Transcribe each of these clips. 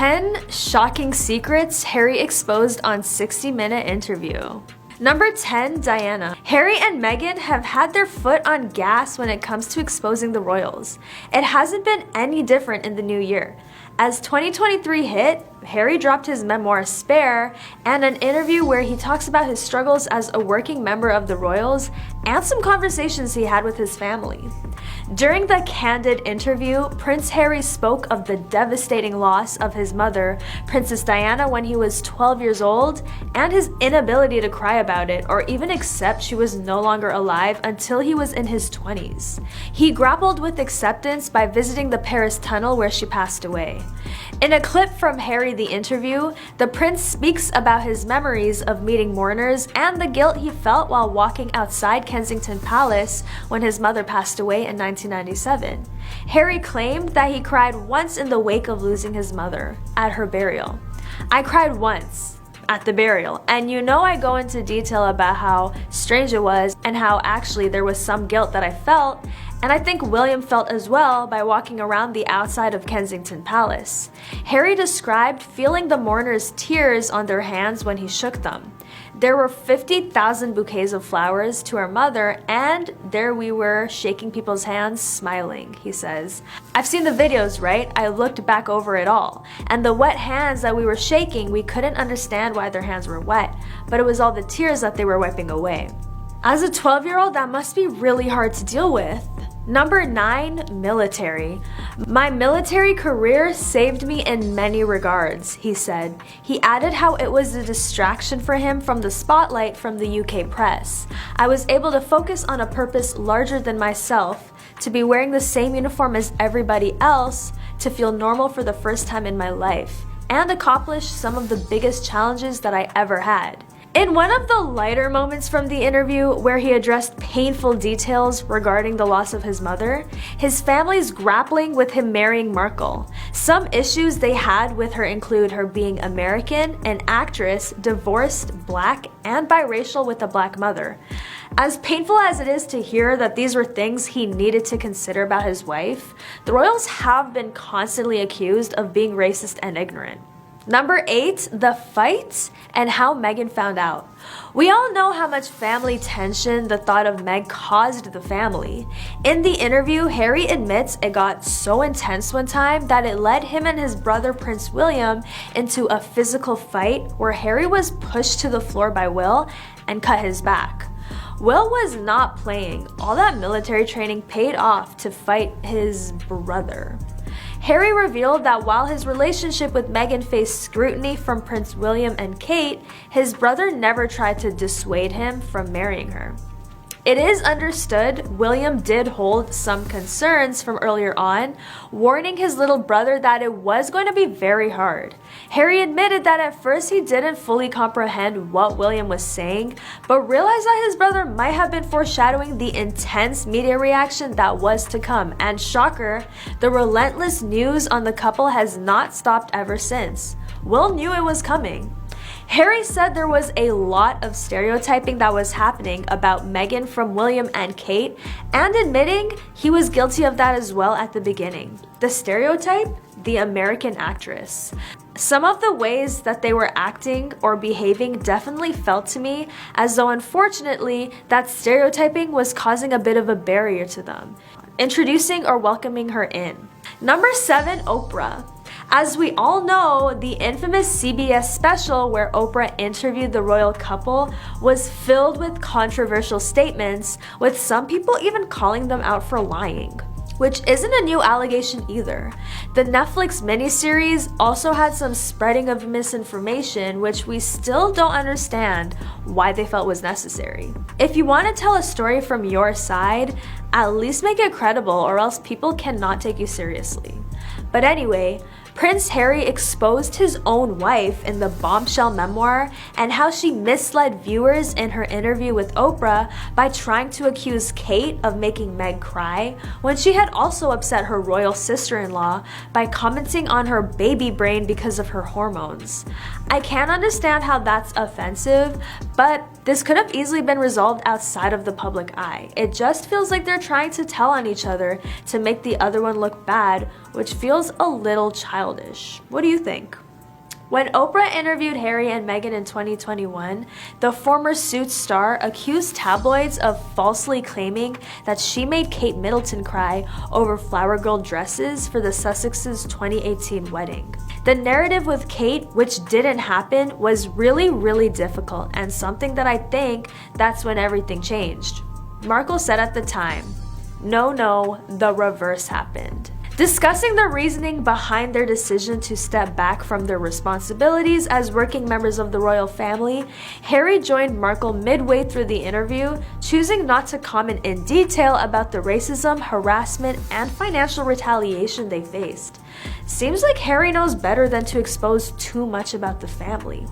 10 shocking secrets Harry exposed on 60-minute interview. Number 10, Diana. Harry and Meghan have had their foot on gas when it comes to exposing the royals. It hasn't been any different in the new year. As 2023 hit, Harry dropped his memoir Spare and an interview where he talks about his struggles as a working member of the royals and some conversations he had with his family. During the candid interview, Prince Harry spoke of the devastating loss of his mother, Princess Diana, when he was 12 years old, and his inability to cry about it or even accept she was no longer alive until he was in his 20s. He grappled with acceptance by visiting the Paris tunnel where she passed away. In a clip from Harry the interview, the prince speaks about his memories of meeting mourners and the guilt he felt while walking outside Kensington Palace when his mother passed away in 1997. Harry claimed that he cried once in the wake of losing his mother, at her burial. "I cried once at the burial, and I go into detail about how strange it was and how actually there was some guilt that I felt, and I think William felt as well by walking around the outside of Kensington Palace." Harry described feeling the mourners' tears on their hands when he shook them. "There were 50,000 bouquets of flowers to our mother, and there we were shaking people's hands, smiling," he says. "I've seen the videos, right? I looked back over it all. And the wet hands that we were shaking, we couldn't understand why their hands were wet, but it was all the tears that they were wiping away." As a 12-year-old, that must be really hard to deal with. Number 9, military. "My military career saved me in many regards," he said. He added how it was a distraction for him from the spotlight from the UK press. "I was able to focus on a purpose larger than myself, to be wearing the same uniform as everybody else, to feel normal for the first time in my life, and accomplish some of the biggest challenges that I ever had." In one of the lighter moments from the interview, where he addressed painful details regarding the loss of his mother, his family's grappling with him marrying Markle. Some issues they had with her include her being American, an actress, divorced, black, and biracial with a black mother. As painful as it is to hear that these were things he needed to consider about his wife, the royals have been constantly accused of being racist and ignorant. Number 8, the fight and how Meghan found out. We all know how much family tension the thought of Meg caused the family. In the interview, Harry admits it got so intense one time that it led him and his brother Prince William into a physical fight where Harry was pushed to the floor by Will and cut his back. Will was not playing. All that military training paid off to fight his brother. Harry revealed that while his relationship with Meghan faced scrutiny from Prince William and Kate, his brother never tried to dissuade him from marrying her. It is understood William did hold some concerns from earlier on, warning his little brother that it was going to be very hard. Harry admitted that at first he didn't fully comprehend what William was saying, but realized that his brother might have been foreshadowing the intense media reaction that was to come, and shocker, the relentless news on the couple has not stopped ever since. Will knew it was coming. Harry said there was a lot of stereotyping that was happening about Meghan from William and Kate, and admitting he was guilty of that as well at the beginning. The stereotype? The American actress. Some of the ways that they were acting or behaving definitely felt to me as though unfortunately that stereotyping was causing a bit of a barrier to them, introducing or welcoming her in. Number 7, Oprah. As we all know, the infamous CBS special where Oprah interviewed the royal couple was filled with controversial statements, with some people even calling them out for lying, which isn't a new allegation either. The Netflix miniseries also had some spreading of misinformation, which we still don't understand why they felt was necessary. If you want to tell a story from your side, at least make it credible, or else people cannot take you seriously. But anyway, Prince Harry exposed his own wife in the bombshell memoir and how she misled viewers in her interview with Oprah by trying to accuse Kate of making Meg cry when she had also upset her royal sister-in-law by commenting on her baby brain because of her hormones. I can't understand how that's offensive, but this could have easily been resolved outside of the public eye. It just feels like they're trying to tell on each other to make the other one look bad, which feels a little childish. childish. What do you think? When Oprah interviewed Harry and Meghan in 2021, the former Suits star accused tabloids of falsely claiming that she made Kate Middleton cry over flower girl dresses for the Sussexes' 2018 wedding. The narrative with Kate, which didn't happen, was really difficult and something that I think that's when everything changed. Markle said at the time, No, the reverse happened. Discussing the reasoning behind their decision to step back from their responsibilities as working members of the royal family, Harry joined Markle midway through the interview, choosing not to comment in detail about the racism, harassment, and financial retaliation they faced. Seems like Harry knows better than to expose too much about the family.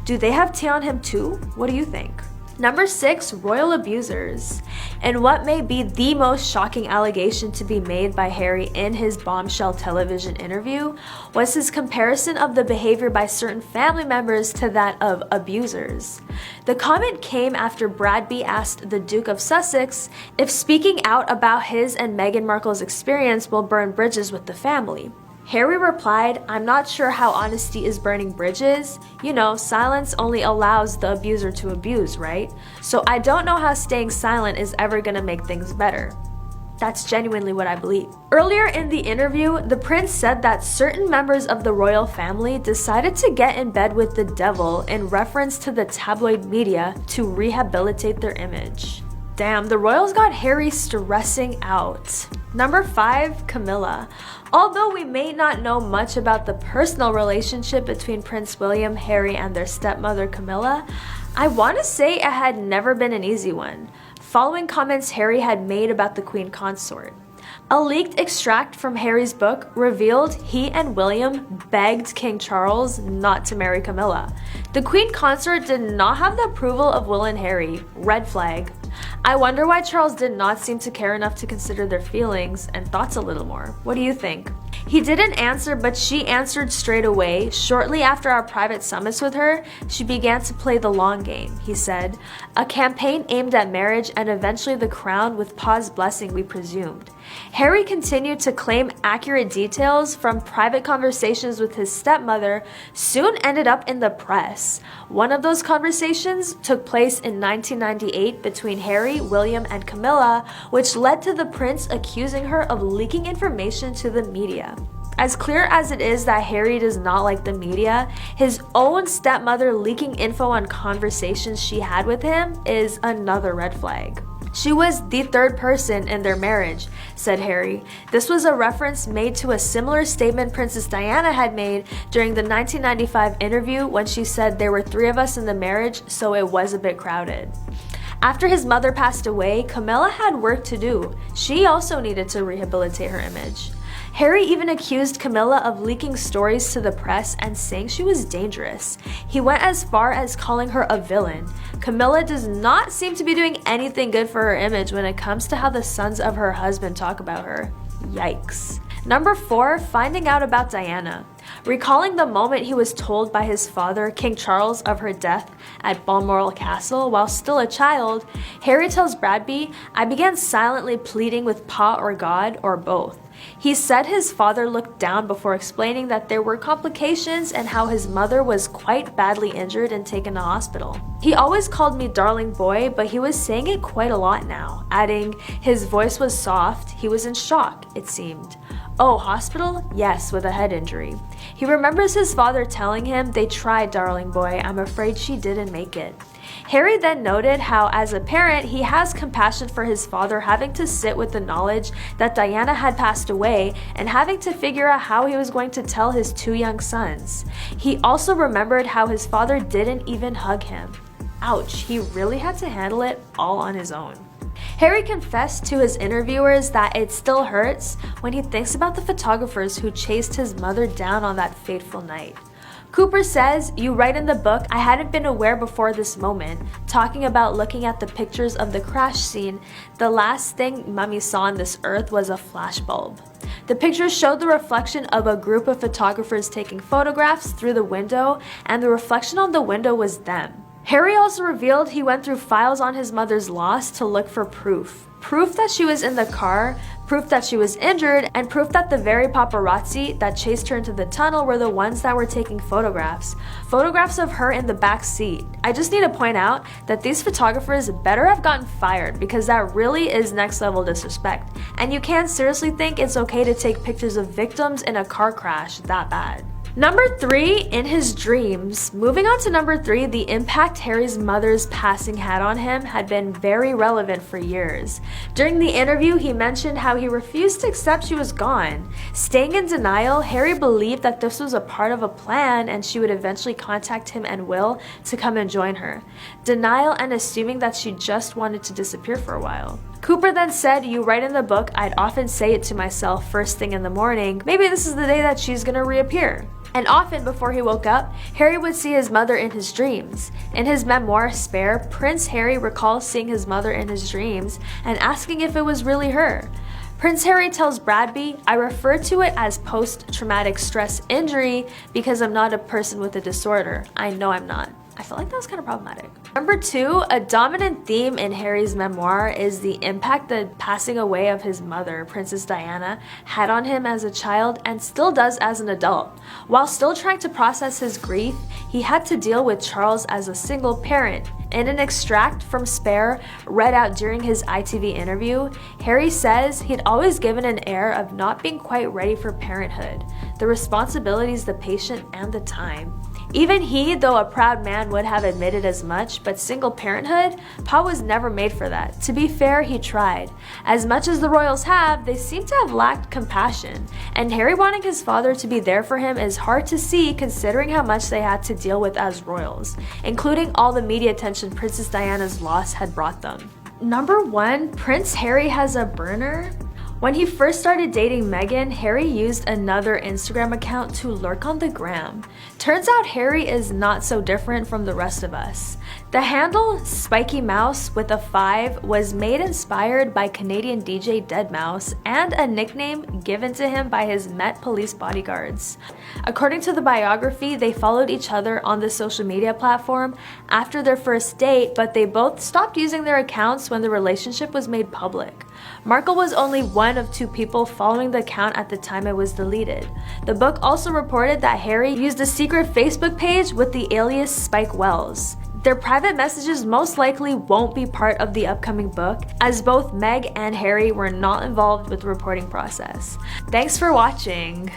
Do they have tea on him too? What do you think? Number 6, royal abusers. And what may be the most shocking allegation to be made by Harry in his bombshell television interview was his comparison of the behavior by certain family members to that of abusers. The comment came after Brad B asked the Duke of Sussex if speaking out about his and Meghan Markle's experience will burn bridges with the family. Harry replied, "I'm not sure how honesty is burning bridges. You know, silence only allows the abuser to abuse, right? So I don't know how staying silent is ever gonna make things better." That's genuinely what I believe. Earlier in the interview, the prince said that certain members of the royal family decided to get in bed with the devil in reference to the tabloid media to rehabilitate their image. Damn, the royals got Harry stressing out. Number 5, Camilla. Although we may not know much about the personal relationship between Prince William, Harry, and their stepmother Camilla, I want to say it had never been an easy one, following comments Harry had made about the Queen Consort. A leaked extract from Harry's book revealed he and William begged King Charles not to marry Camilla. The Queen Consort did not have the approval of Will and Harry. Red flag. I wonder why Charles did not seem to care enough to consider their feelings and thoughts a little more. What do you think? He didn't answer, but she answered straight away. Shortly after our private summits with her, she began to play the long game, he said. A campaign aimed at marriage and eventually the crown with Pa's blessing, we presumed. Harry continued to claim accurate details from private conversations with his stepmother soon ended up in the press. One of those conversations took place in 1998 between Harry, William, and Camilla, which led to the prince accusing her of leaking information to the media. As clear as it is that Harry does not like the media, his own stepmother leaking info on conversations she had with him is another red flag. She was the third person in their marriage, said Harry. This was a reference made to a similar statement Princess Diana had made during the 1995 interview when she said there were 3 of us in the marriage, so it was a bit crowded. After his mother passed away, Camilla had work to do. She also needed to rehabilitate her image. Harry even accused Camilla of leaking stories to the press and saying she was dangerous. He went as far as calling her a villain. Camilla does not seem to be doing anything good for her image when it comes to how the sons of her husband talk about her. Yikes. Number 4, finding out about Diana. Recalling the moment he was told by his father, King Charles, of her death at Balmoral Castle while still a child, Harry tells Bradby, "I began silently pleading with Pa or God, or both." He said his father looked down before explaining that there were complications and how his mother was quite badly injured and taken to hospital. He always called me darling boy, but he was saying it quite a lot now, adding his voice was soft, he was in shock, it seemed. Oh, hospital? Yes, with a head injury. He remembers his father telling him, "They tried, darling boy, I'm afraid she didn't make it." Harry then noted how, as a parent, he has compassion for his father having to sit with the knowledge that Diana had passed away and having to figure out how he was going to tell his 2 young sons. He also remembered how his father didn't even hug him. Ouch, he really had to handle it all on his own. Harry confessed to his interviewers that it still hurts when he thinks about the photographers who chased his mother down on that fateful night. Cooper says, "You write in the book, I hadn't been aware before this moment, talking about looking at the pictures of the crash scene, the last thing Mummy saw on this earth was a flashbulb. The pictures showed the reflection of a group of photographers taking photographs through the window, and the reflection on the window was them. Harry also revealed he went through files on his mother's loss to look for proof. Proof that she was in the car, proof that she was injured, and proof that the very paparazzi that chased her into the tunnel were the ones that were taking photographs. Photographs of her in the back seat. I just need to point out that these photographers better have gotten fired because that really is next level disrespect. And you can't seriously think it's okay to take pictures of victims in a car crash that bad. Number 3, in his dreams. Moving on to number 3, the impact Harry's mother's passing had on him had been very relevant for years. During the interview, he mentioned how he refused to accept she was gone. Staying in denial, Harry believed that this was a part of a plan and she would eventually contact him and Will to come and join her. Denial and assuming that she just wanted to disappear for a while. Cooper then said, "You write in the book, I'd often say it to myself first thing in the morning, maybe this is the day that she's gonna reappear." And often before he woke up, Harry would see his mother in his dreams. In his memoir, Spare, Prince Harry recalls seeing his mother in his dreams and asking if it was really her. Prince Harry tells Bradby, "I refer to it as post-traumatic stress injury because I'm not a person with a disorder. I know I'm not." I feel like that was kind of problematic. Number 2, a dominant theme in Harry's memoir is the impact the passing away of his mother, Princess Diana, had on him as a child and still does as an adult. While still trying to process his grief, he had to deal with Charles as a single parent. In an extract from Spare read out during his ITV interview, Harry says he'd always given an air of not being quite ready for parenthood, the responsibilities, the patient, and the time. Even he, though a proud man, would have admitted as much, but single parenthood? Pa was never made for that. To be fair, he tried. As much as the royals have, they seem to have lacked compassion, and Harry wanting his father to be there for him is hard to see considering how much they had to deal with as royals, including all the media attention Princess Diana's loss had brought them. Number 1, Prince Harry has a burner? When he first started dating Meghan, Harry used another Instagram account to lurk on the gram. Turns out Harry is not so different from the rest of us. The handle, Spiky Mouse with a 5, was made inspired by Canadian DJ Deadmau5 and a nickname given to him by his Met Police bodyguards. According to the biography, they followed each other on the social media platform after their first date, but they both stopped using their accounts when the relationship was made public. Markle was only one of 2 people following the account at the time it was deleted. The book also reported that Harry used a secret Facebook page with the alias Spike Wells. Their private messages most likely won't be part of the upcoming book, as both Meg and Harry were not involved with the reporting process. Thanks for watching!